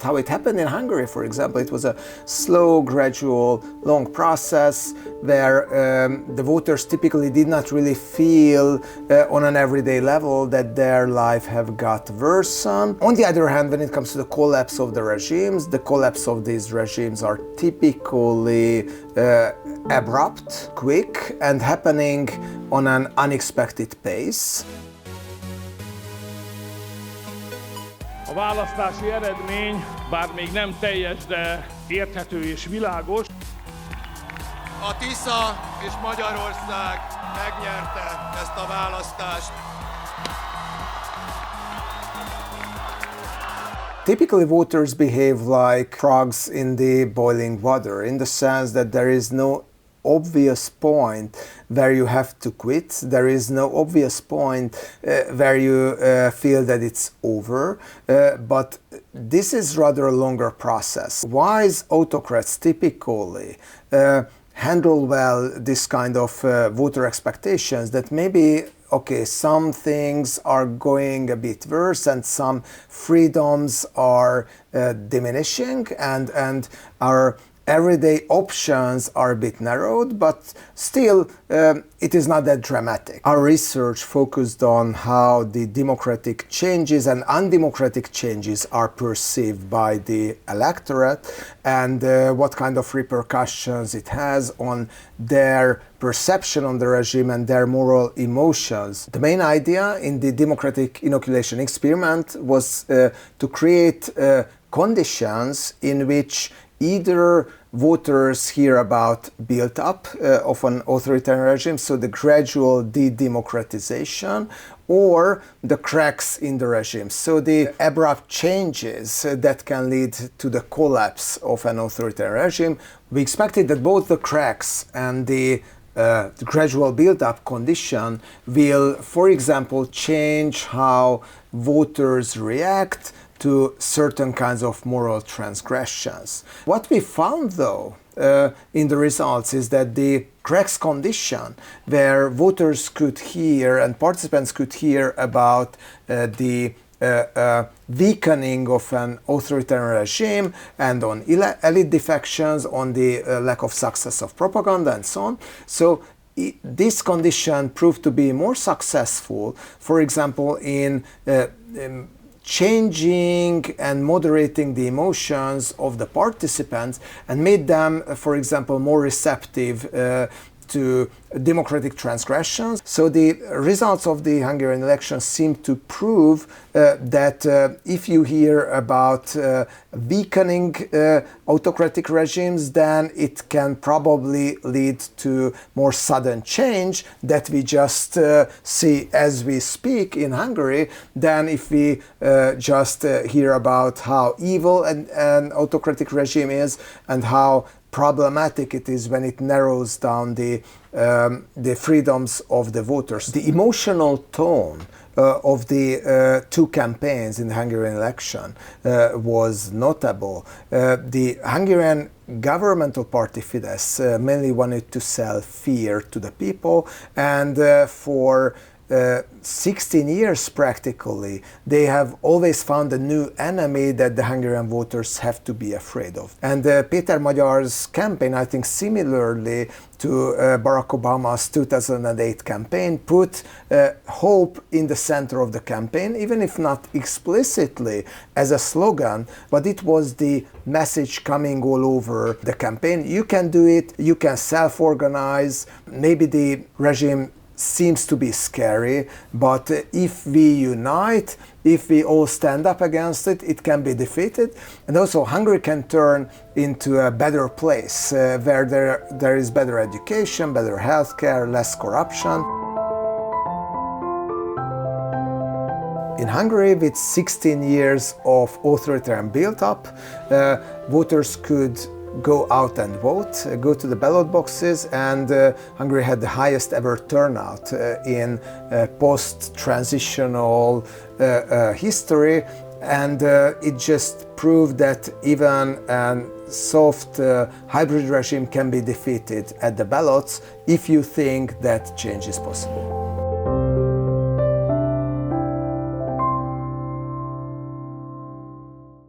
How it happened in Hungary, for example, it was a slow, gradual, long process where the voters typically did not really feel on an everyday level that their life have got worsened. On the other hand, when it comes to the collapse of the regimes, the collapse of these regimes are typically abrupt, quick, and happening on an unexpected pace. A választási eredmény, bár még nem teljes, de érthető és világos. A Tisza és Magyarország megnyerte ezt a választást. Typically, voters behave like frogs in the boiling water, in the sense that there is no obvious point where you have to quit. There is no obvious point where you feel that it's over, but this is rather a longer process. Wise autocrats typically handle well this kind of voter expectations, that maybe okay, some things are going a bit worse and some freedoms are diminishing and our everyday options are a bit narrowed, but still it is not that dramatic. Our research focused on how the democratic changes and undemocratic changes are perceived by the electorate and what kind of repercussions it has on their perception on the regime and their moral emotions. The main idea in the democratic inoculation experiment was to create conditions in which either voters hear about build-up of an authoritarian regime, so the gradual de-democratization, or the cracks in the regime, so the abrupt changes that can lead to the collapse of an authoritarian regime. We expected that both the cracks and the gradual build-up condition will, for example, change how voters react to certain kinds of moral transgressions. What we found, though, in the results is that the cracks condition, where voters could hear and participants could hear about the weakening of an authoritarian regime and on elite defections, on the lack of success of propaganda and so on. So this condition proved to be more successful, for example, in changing and moderating the emotions of the participants and made them, for example, more receptive to democratic transgressions. So the results of the Hungarian elections seem to prove that if you hear about weakening autocratic regimes, then it can probably lead to more sudden change that we just see as we speak in Hungary than if we just hear about how evil an autocratic regime is and how problematic it is when it narrows down the freedoms of the voters. The emotional tone of the two campaigns in the Hungarian election was notable. The Hungarian governmental party Fidesz mainly wanted to sell fear to the people, and for 16 years practically, they have always found a new enemy that the Hungarian voters have to be afraid of. And Péter Magyar's campaign, I think similarly to Barack Obama's 2008 campaign, put hope in the center of the campaign, even if not explicitly as a slogan, but it was the message coming all over the campaign. You can do it, you can self-organize. Maybe the regime seems to be scary, but if we unite, if we all stand up against it, it can be defeated. And also Hungary can turn into a better place where there is better education, better healthcare, less corruption. In Hungary, with 16 years of authoritarian build-up, voters could go out and vote, go to the ballot boxes, and Hungary had the highest ever turnout in post-transitional history, and it just proved that even a soft hybrid regime can be defeated at the ballots if you think that change is possible.